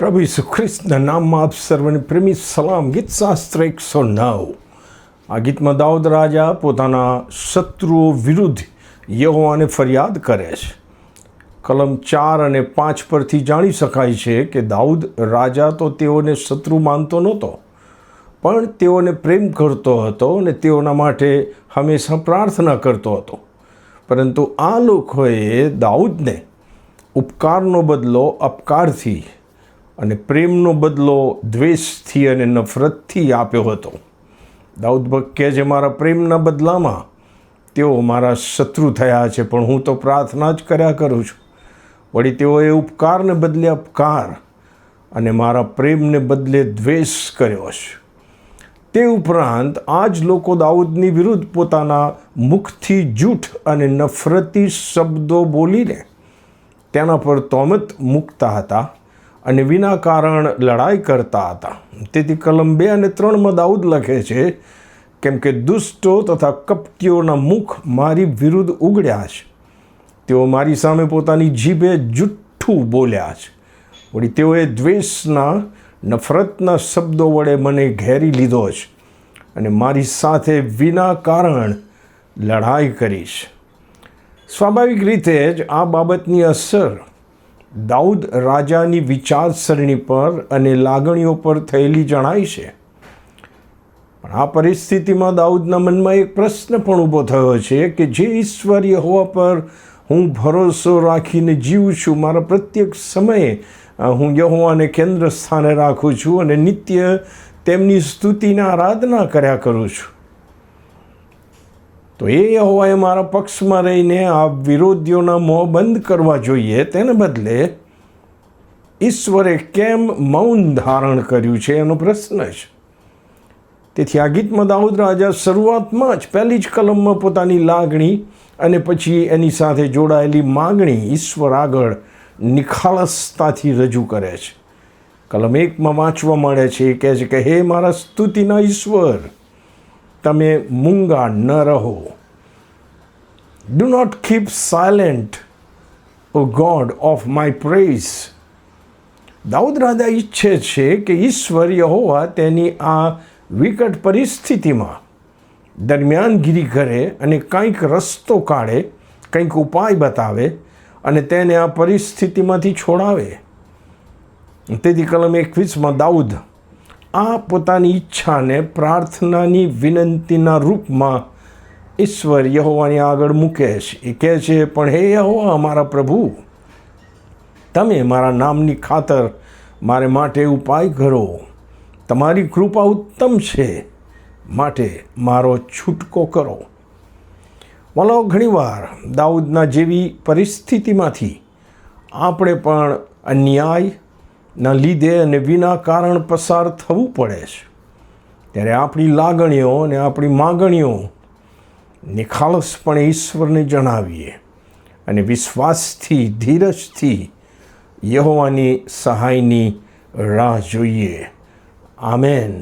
પ્રભુ ઈસુ ખ્રિસ્તના નામમાં આપ સર્વને પ્રેમી સલામ. ગીત શાસ્ત્ર 109. આ ગીતમાં દાઉદ રાજા પોતાના શત્રુઓ વિરુદ્ધ યહોવાને ફરિયાદ કરે છે. કલમ 4 અને 5 પરથી જાણી શકાય છે કે દાઉદ રાજા તો તેઓને શત્રુ માનતો નહોતો, પણ તેઓને પ્રેમ કરતો હતો અને તેઓના માટે હંમેશા પ્રાર્થના કરતો હતો. પરંતુ આ લોકોએ દાઉદને ઉપકારનો બદલો અપકારથી અને પ્રેમનો બદલો દ્વેષથી અને નફરતથી આપ્યો હતો. દાઉદ ભક્ત કહે છે, મારા પ્રેમના બદલામાં તેઓ મારા શત્રુ થયા છે, પણ હું તો પ્રાર્થના જ કર્યા કરું છું. વળી તેઓએ ઉપકારને બદલે અપકાર અને મારા પ્રેમને બદલે દ્વેષ કર્યો છે. તે ઉપરાંત આ જ લોકો દાઉદની વિરુદ્ધ પોતાના મુખથી જૂઠ અને નફરતી શબ્દો બોલીને તેના પર તોમત મૂકતા હતા અને વિના કારણ લડાઈ કરતા હતા. તેથી કલમ 2 અને 3માં દાઉદ લખે છે, કેમ કે દુષ્ટો તથા કપટીઓના મુખ મારી વિરુદ્ધ ઉગડ્યા છે. તેઓ મારી સામે પોતાની જીભે જુઠ્ઠું બોલ્યા છે. વળી તેઓએ દ્વેષના નફરતના શબ્દો વડે મને ઘેરી લીધો છે અને મારી સાથે વિના કારણ લડાઈ કરી છે. સ્વાભાવિક રીતે જ આ બાબતની અસર દાઉદ રાજાની વિચારસરણી પર અને લાગણીઓ પર થયેલી જણાય છે. પણ આ પરિસ્થિતિમાં દાઉદના મનમાં એક પ્રશ્ન પણ ઊભો થયો છે કે જે ઈશ્વર યહોવા પર હું ભરોસો રાખીને જીવું છું, મારા પ્રત્યેક સમયે હું યહોવાને કેન્દ્ર સ્થાને રાખું છું અને નિત્ય તેમની સ્તુતિને આરાધના કર્યા કરું છું, તો એ યહોવાએ મારા પક્ષમાં રહીને આ વિરોધીઓના મોં બંધ કરવા જોઈએ. તેને બદલે ઈશ્વરે કેમ મૌન ધારણ કર્યું છે એનો પ્રશ્ન છે. તેથી આ ગીતમાં દાઉદ રાજા શરૂઆતમાં જ પહેલી જ કલમમાં પોતાની લાગણી અને પછી એની સાથે જોડાયેલી માગણી ઈશ્વર આગળ નિખાલસતાથી રજૂ કરે છે. કલમ 1માં વાંચવા મળે છે, એ કહે છે કે હે મારા સ્તુતિના ઈશ્વર, તમે મૂંગા ન રહો. Do not keep silent, o god of my praise. દાઉદ રાજા ઈચ્છે છે કે ઈશ્વર યહોવા તેની આ વિકટ પરિસ્થિતિમાં દરમિયાનગીરી કરે અને કંઈક રસ્તો કાઢે, કંઈક ઉપાય બતાવે અને તેને આ પરિસ્થિતિમાંથી છોડાવે. તેથી કલમ 21માં દાઉદ આ પોતાની ઈચ્છાને પ્રાર્થનાની વિનંતીના રૂપમાં ઈશ્વર યહોવાની આગળ મૂકે છે. એ કહે છે, પણ હે યહોવા મારા પ્રભુ, તમે મારા નામની ખાતર મારે માટે ઉપાય કરો. તમારી કૃપા ઉત્તમ છે, માટે મારો છૂટકો કરો. વાલો, ઘણીવાર દાઉદના જેવી પરિસ્થિતિમાંથી આપણે પણ અન્યાયના લીધે અને વિના કારણ પસાર થવું પડે છે. ત્યારે આપણી લાગણીઓ અને આપણી માગણીઓ નિખાલસપણે ઈશ્વરને જણાવીએ અને વિશ્વાસથી, ધીરજથી યહોવાની સહાયની રાહ જોઈએ. આમેન.